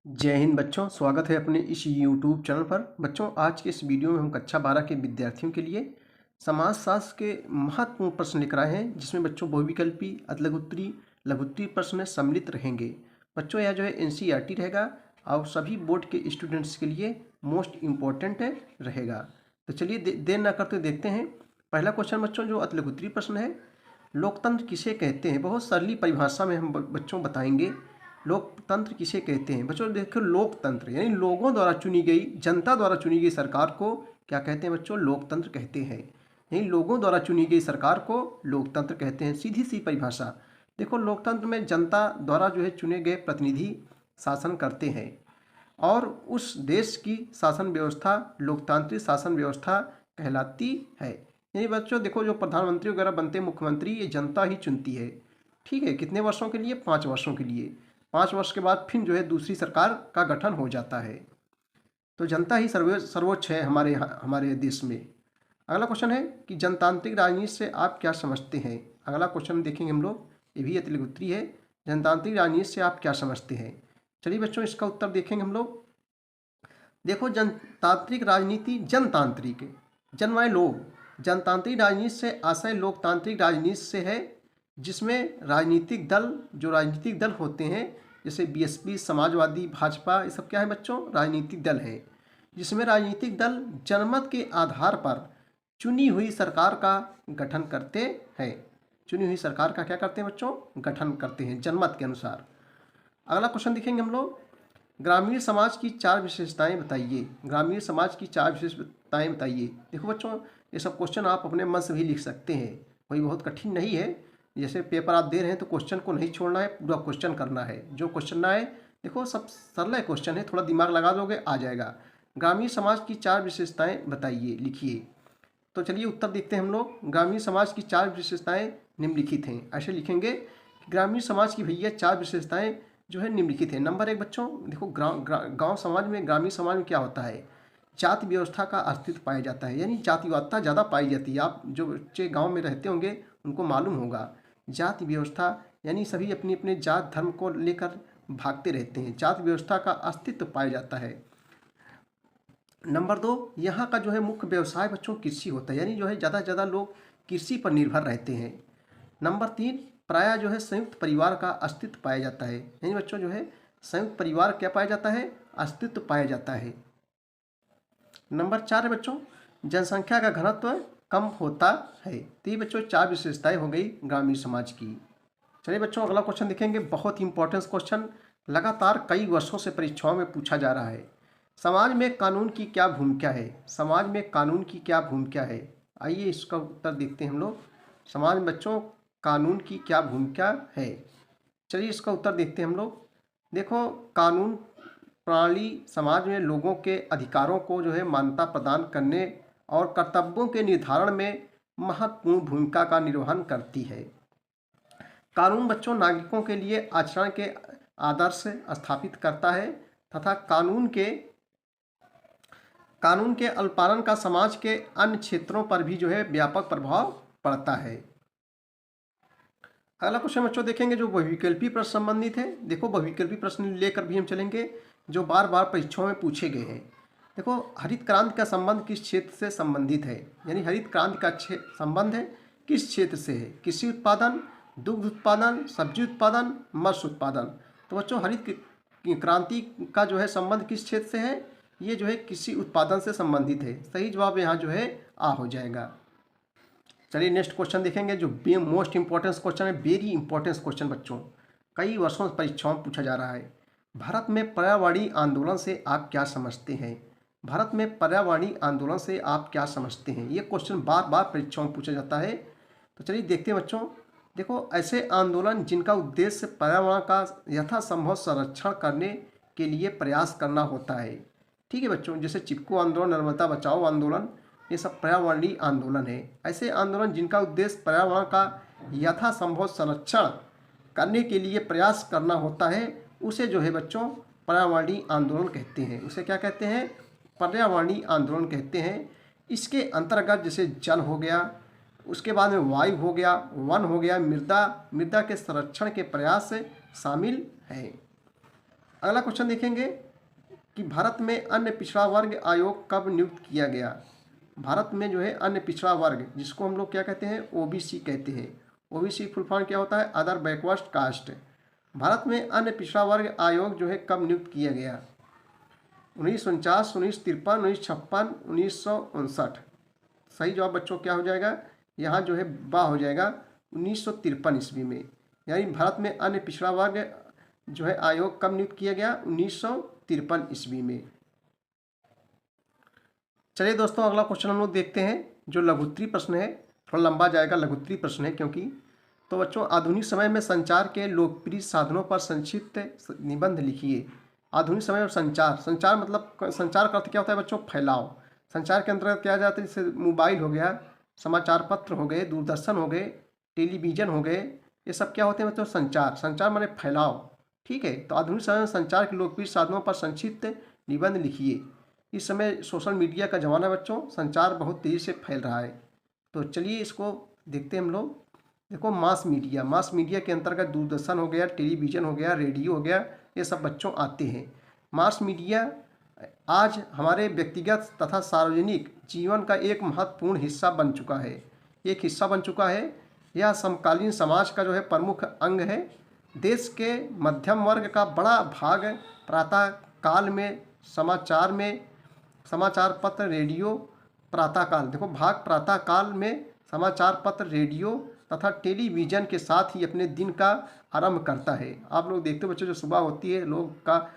जय हिंद बच्चों, स्वागत है अपने इस YouTube चैनल पर। बच्चों, आज के इस वीडियो में हम कक्षा 12 के विद्यार्थियों के लिए समाजशास्त्र के महत्वपूर्ण प्रश्न लेकर आए हैं, जिसमें बच्चों बहुविकल्पी, अतिलघुत्तरी, लघुत्तरी प्रश्न सम्मिलित रहेंगे। बच्चों, यह जो है NCERT रहेगा और सभी बोर्ड के स्टूडेंट्स के लिए मोस्ट इम्पोर्टेंट रहेगा। तो चलिए देर न करते देखते हैं। पहला क्वेश्चन बच्चों, जो अतिलघुत्तरी प्रश्न है, लोकतंत्र किसे कहते हैं? बहुत सरली परिभाषा में हम बच्चों बताएंगे लोकतंत्र किसे कहते हैं। बच्चों देखो, लोकतंत्र यानी लोगों द्वारा चुनी गई, जनता द्वारा चुनी गई सरकार को क्या कहते हैं बच्चों? लोकतंत्र कहते हैं। यानी लोगों द्वारा चुनी गई सरकार को लोकतंत्र कहते हैं। सीधी सी परिभाषा। देखो, लोकतंत्र में जनता द्वारा जो है चुने गए प्रतिनिधि शासन करते हैं और उस देश की शासन व्यवस्था लोकतांत्रिक शासन व्यवस्था कहलाती है। यानी बच्चों देखो, जो प्रधानमंत्री वगैरह बनते हैं, मुख्यमंत्री, ये जनता ही चुनती है। ठीक है, कितने वर्षों के लिए? 5 वर्षों के लिए। 5 वर्ष के बाद फिर जो है दूसरी सरकार का गठन हो जाता है। तो जनता ही सर्वोच्च है हमारे देश में। अगला क्वेश्चन है कि जनतांत्रिक राजनीति से आप क्या समझते हैं? अगला क्वेश्चन देखेंगे हम लोग, ये भी अतिलघुत्तरी है। जनतांत्रिक राजनीति से आप क्या समझते हैं? चलिए बच्चों, इसका उत्तर देखेंगे हम लोग। देखो, जनतांत्रिक राजनीति, जनतांत्रिक, जन माने लोग, जनतांत्रिक राजनीति से आशय लोकतांत्रिक राजनीति से है, जिसमें राजनीतिक दल, जो राजनीतिक दल होते हैं, जैसे BSP, समाजवादी, भाजपा, ये सब क्या है बच्चों? राजनीतिक दल है, जिसमें राजनीतिक दल जनमत के आधार पर चुनी हुई सरकार का गठन करते हैं। चुनी हुई सरकार का क्या करते हैं बच्चों? गठन करते हैं जनमत के अनुसार। अगला क्वेश्चन देखेंगे हम लोग, ग्रामीण समाज की 4 विशेषताएं बताइए। ग्रामीण समाज की 4 विशेषताएं बताइए। देखो बच्चों, ये सब क्वेश्चन आप अपने मन से भी लिख सकते हैं, कोई बहुत कठिन नहीं है। जैसे पेपर आप दे रहे हैं तो क्वेश्चन को नहीं छोड़ना है, पूरा क्वेश्चन करना है। जो क्वेश्चन ना आए, देखो सब सरल क्वेश्चन है, थोड़ा दिमाग लगा दोगे आ जाएगा। ग्रामीण समाज की 4 विशेषताएं बताइए, लिखिए। तो चलिए उत्तर देखते हैं हम लोग। ग्रामीण समाज की 4 विशेषताएं निम्नलिखित हैं। ऐसे लिखेंगे, ग्रामीण समाज की भैया 4 विशेषताएं जो है निम्नलिखित है। नंबर 1 बच्चों, देखो गांव समाज में, ग्रामीण समाज में क्या होता है? जाति व्यवस्था का अस्तित्व पाया जाता है, यानी जातिवादिता ज़्यादा पाई जाती है। आप जो बच्चे गांव में रहते होंगे उनको मालूम होगा। जाति व्यवस्था यानी सभी अपनी अपने जात धर्म को लेकर भागते रहते हैं। जाति व्यवस्था का अस्तित्व पाया जाता है। नंबर 2, यहाँ का जो है मुख्य व्यवसाय बच्चों कृषि होता है, यानी जो है ज़्यादा से ज़्यादा लोग कृषि पर निर्भर रहते हैं। नंबर 3, प्रायः जो है संयुक्त परिवार का अस्तित्व पाया जाता है, यानी बच्चों जो है संयुक्त परिवार क्या पाया जाता है? अस्तित्व पाया जाता है। नंबर 4 है बच्चों, जनसंख्या का घनत्व कम होता है। तो ये बच्चों 4 विशेषताएं हो गई ग्रामीण समाज की। चलिए बच्चों, अगला क्वेश्चन देखेंगे, बहुत ही इंपॉर्टेंट क्वेश्चन, लगातार कई वर्षों से परीक्षाओं में पूछा जा रहा है। समाज में कानून की क्या भूमिका है? समाज में कानून की क्या भूमिका है? आइए इसका उत्तर देखते हैं हम लोग। समाज में बच्चों कानून की क्या भूमिका है? चलिए इसका उत्तर देखते हैं हम लोग। देखो, कानून प्रणाली समाज में लोगों के अधिकारों को जो है मान्यता प्रदान करने और कर्तव्यों के निर्धारण में महत्वपूर्ण भूमिका का निर्वहन करती है। कानून बच्चों नागरिकों के लिए आचरण के आदर्श स्थापित करता है तथा कानून के अनुपालन का समाज के अन्य क्षेत्रों पर भी जो है व्यापक प्रभाव पड़ता है। अगला क्वेश्चन बच्चों देखेंगे, जो बहुविकल्पी प्रश्न संबंधित है। देखो, बहुविकल्पी प्रश्न लेकर भी हम चलेंगे जो बार बार परीक्षाओं में पूछे गए हैं। देखो, हरित क्रांति का संबंध किस क्षेत्र से संबंधित है? यानी हरित क्रांति का संबंध है किस क्षेत्र से है? कृषि उत्पादन, दुग्ध उत्पादन, सब्जी उत्पादन, मत्स्य उत्पादन। तो बच्चों हरित क्रांति का जो है संबंध किस क्षेत्र से है? ये जो है कृषि उत्पादन से संबंधित है। सही जवाब यहाँ जो है आ हो जाएगा। चलिए नेक्स्ट क्वेश्चन देखेंगे, जो मोस्ट इंपॉर्टेंट क्वेश्चन है, वेरी इंपॉर्टेंट क्वेश्चन बच्चों, कई वर्षों से परीक्षाओं में पूछा जा रहा है। भारत में पर्यावरणीय आंदोलन से आप क्या समझते हैं? भारत में पर्यावरणीय आंदोलन से आप क्या समझते हैं? ये क्वेश्चन बार बार परीक्षाओं में पूछा जाता है। तो चलिए देखते हैं बच्चों। देखो, ऐसे आंदोलन जिनका उद्देश्य पर्यावरण का यथासंभव संरक्षण करने के लिए प्रयास करना होता है। ठीक है बच्चों, जैसे चिपको आंदोलन, नर्मदा बचाओ आंदोलन, ये सब पर्यावरणीय आंदोलन है। ऐसे आंदोलन जिनका उद्देश्य पर्यावरण का यथासंभव संरक्षण करने के लिए प्रयास करना होता है, उसे जो है बच्चों पर्यावरणीय आंदोलन कहते हैं। उसे क्या कहते हैं? पर्यावरणीय आंदोलन कहते हैं। इसके अंतर्गत जैसे जल हो गया, उसके बाद में वायु हो गया, वन हो गया, मृदा के संरक्षण के प्रयास शामिल है। अगला क्वेश्चन देखेंगे कि भारत में अन्य पिछड़ा वर्ग आयोग कब नियुक्त किया गया। भारत में जो है अन्य पिछड़ा वर्ग, जिसको हम लोग क्या कहते हैं, ओबीसी कहते हैं। ओबीसी फुल फॉर्म क्या होता है, अदर बैकवर्ड कास्ट। भारत में अन्य पिछड़ा वर्ग आयोग जो है कब नियुक्त किया गया। 1949, 1953, 1956, 1959। सही जवाब बच्चों क्या हो जाएगा, यहाँ जो है बा हो जाएगा 1953 ईस्वी में। यानी भारत में अन्य पिछड़ा वर्ग जो है आयोग कब नियुक्त किया गया, 1953 ईस्वी में। चलिए दोस्तों, अगला क्वेश्चन हम लोग देखते हैं जो लघुत्तरी प्रश्न है। थोड़ा लंबा जाएगा, लघुत्तरी प्रश्न है क्योंकि। तो बच्चों, आधुनिक समय में संचार के लोकप्रिय साधनों पर संक्षिप्त निबंध लिखिए। आधुनिक समय में संचार, संचार मतलब संचार का अर्थ क्या होता है बच्चों, फैलाव। संचार के अंतर्गत क्या जाता है, जैसे मोबाइल हो गया, समाचार पत्र हो गए, दूरदर्शन हो गए, टेलीविज़न हो गए, ये सब क्या होते हैं बच्चों, संचार। संचार माने फैलाव। ठीक है, तो आधुनिक समय में संचार के लोकप्रिय साधनों पर संक्षिप्त निबंध लिखिए। इस समय सोशल मीडिया का ज़माना है बच्चों, संचार बहुत तेज़ी से फैल रहा है। तो चलिए इसको देखते हैं हम लोग। देखो, मास मीडिया, मास मीडिया के अंतर्गत दूरदर्शन हो गया, टेलीविज़न हो गया, रेडियो हो गया, ये सब बच्चों आते हैं। मास मीडिया आज हमारे व्यक्तिगत तथा सार्वजनिक जीवन का एक महत्वपूर्ण हिस्सा बन चुका है। एक हिस्सा बन चुका है। यह समकालीन समाज का जो है प्रमुख अंग है। देश के मध्यम वर्ग का बड़ा भाग प्रातः काल में समाचार पत्र, रेडियो, प्रातःकाल, देखो भाग प्रातःकाल में समाचार पत्र, रेडियो तथा टेलीविज़न के साथ ही अपने दिन का आरंभ करता है। आप लोग देखते हो बच्चों, जो सुबह होती है लोग का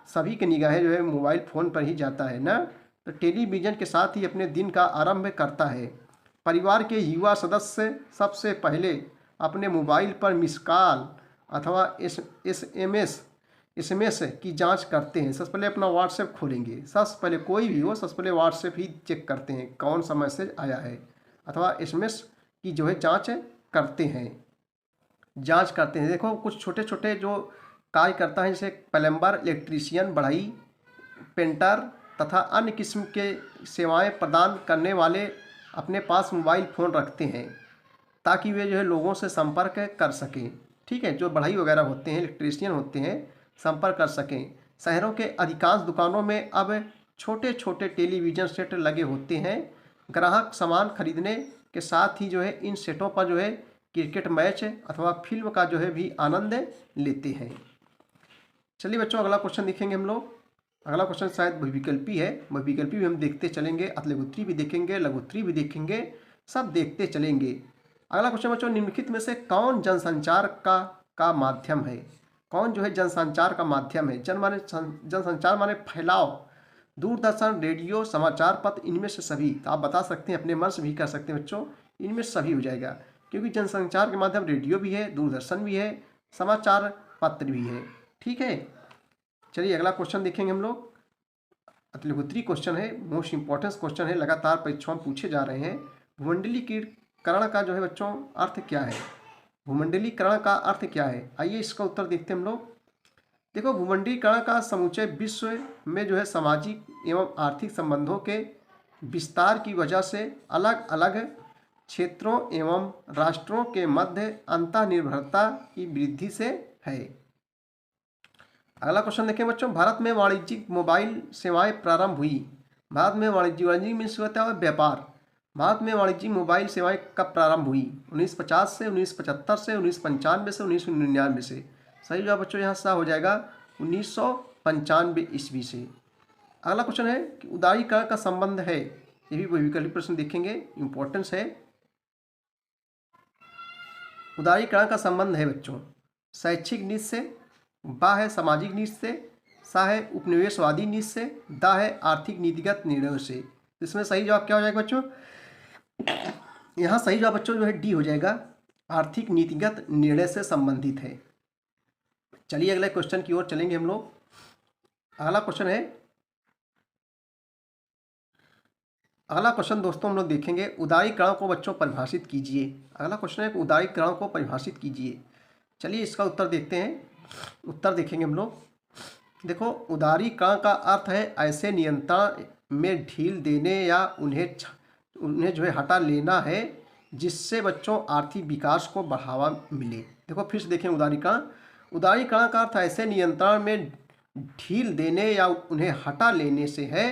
सभी की निगाहें जो है मोबाइल फ़ोन पर ही जाता है ना। तो टेलीविज़न के साथ ही अपने दिन का आरंभ करता है। परिवार के युवा सदस्य सबसे पहले अपने मोबाइल पर मिस कॉल अथवा एसएमएस की जांच करते हैं। सबसे पहले अपना व्हाट्सएप खोलेंगे, सबसे पहले कोई भी हो, सबसे पहले व्हाट्सएप ही चेक करते हैं कौन सा मैसेज आया है, अथवा एसएमएस की जो है जांच करते हैं। देखो, कुछ छोटे छोटे जो कार्य करता है, जैसे प्लम्बर, इलेक्ट्रीशियन, बढ़ई, पेंटर तथा अन्य किस्म के सेवाएं प्रदान करने वाले अपने पास मोबाइल फ़ोन रखते हैं ताकि वे जो है लोगों से संपर्क कर सकें। ठीक है, जो बढ़ई वगैरह होते हैं, इलेक्ट्रीशियन होते हैं, संपर्क कर सकें। शहरों के अधिकांश दुकानों में अब छोटे छोटे टेलीविज़न सेट लगे होते हैं। ग्राहक सामान खरीदने के साथ ही जो है इन सेटों पर जो है क्रिकेट मैच अथवा फिल्म का जो है भी आनंद लेते हैं। चलिए बच्चों, अगला क्वेश्चन देखेंगे हम लोग। अगला क्वेश्चन शायद बहुविकल्पी है। बहुविकल्पी भी हम देखते चलेंगे, अतिलघुत्तरी भी देखेंगे, लघुत्तरी भी देखेंगे, सब देखते चलेंगे। अगला क्वेश्चन बच्चों, निम्नलिखित में से कौन जनसंचार का माध्यम है। कौन जो है जनसंचार का माध्यम है। जनसंचार माने फैलाव। दूरदर्शन, रेडियो, समाचार पत्र, इनमें से सभी। तो आप बता सकते हैं, अपने मन से भी कर सकते हैं बच्चों, इनमें सभी हो जाएगा, क्योंकि जनसंचार के माध्यम रेडियो भी है, दूरदर्शन भी है, समाचार पत्र भी है। ठीक है, चलिए अगला क्वेश्चन देखेंगे हम लोग। अतिलघुत्तरी क्वेश्चन है, मोस्ट इंपॉर्टेंट क्वेश्चन है, लगातार परीक्षाओं में पूछे जा रहे हैं। भूमंडलीकरण का जो है बच्चों अर्थ क्या है। भूमंडलीकरण का अर्थ क्या है, आइए इसका उत्तर देखते हैं हम लोग। देखो, भूमंडलीकरण का समुच्चय विश्व में जो है सामाजिक एवं आर्थिक संबंधों के विस्तार की वजह से अलग अलग क्षेत्रों एवं राष्ट्रों के मध्य अंतर्निर्भरता की वृद्धि से है। अगला क्वेश्चन देखें बच्चों, भारत में वाणिज्यिक मोबाइल सेवाएं प्रारंभ हुई। भारत में वाणिज्य में होता है व्यापार। भारत में वाणिज्यिक मोबाइल सेवाएं कब प्रारंभ हुई, 1950 से, 1975 से, 1995 से, 1999 से। सही जवाब बच्चों यहाँ सा हो जाएगा 1995 ईस्वी से। अगला क्वेश्चन है कि उदारीकरण का संबंध है, ये भी बहुविकल्पी प्रश्न देखेंगे, इंपॉर्टेंस है। उदारीकरण का संबंध है बच्चों शैक्षिक नीति से, बा है सामाजिक नीति से, सा है उपनिवेशवादी नीति से, दा है आर्थिक नीतिगत निर्णयों से। इसमें सही जवाब क्या हो जाएगा बच्चों, यहाँ सही जवाब बच्चों जो है डी हो जाएगा, आर्थिक नीतिगत निर्णय से संबंधित है। चलिए अगले क्वेश्चन की ओर चलेंगे हम लोग। अगला क्वेश्चन दोस्तों हम लोग देखेंगे, उदारीकरण को बच्चों परिभाषित कीजिए। अगला क्वेश्चन है उदारीकरण को परिभाषित कीजिए। चलिए इसका उत्तर देखते हैं, उत्तर देखेंगे हम लोग। देखो, उदारीकरण का अर्थ है ऐसे नियंत्रण में ढील देने या उन्हें जो है हटा लेना है जिससे बच्चों आर्थिक विकास को बढ़ावा मिले। देखो फिर से देखें, उदारीकरण उदारीकरण का अर्थ ऐसे नियंत्रण में ढील देने या उन्हें हटा लेने से है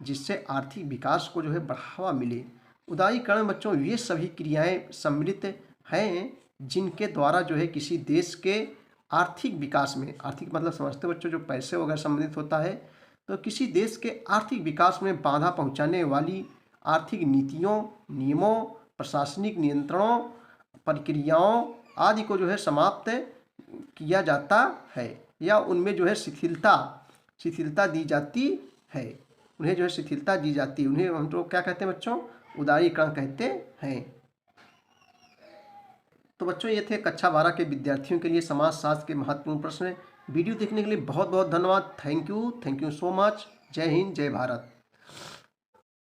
जिससे आर्थिक विकास को जो है बढ़ावा मिले। उदारीकरण बच्चों ये सभी क्रियाएं सम्मिलित हैं जिनके द्वारा जो है किसी देश के आर्थिक विकास में, आर्थिक मतलब समझते बच्चों जो पैसे वगैरह संबंधित होता है, तो किसी देश के आर्थिक विकास में बाधा पहुंचाने वाली आर्थिक नीतियों, नियमों, प्रशासनिक नियंत्रणों, प्रक्रियाओं आदि को जो है समाप्त किया जाता है या उनमें जो है शिथिलता दी जाती है। उन्हें जो है शिथिलता दी जाती है, उन्हें हम तो क्या कहते हैं बच्चों, उदारीकरण कहते हैं। तो बच्चों ये थे कक्षा 12 के विद्यार्थियों के लिए समाजशास्त्र के महत्वपूर्ण प्रश्न। वीडियो देखने के लिए बहुत बहुत धन्यवाद। Thank you so much. जय हिंद, जय भारत।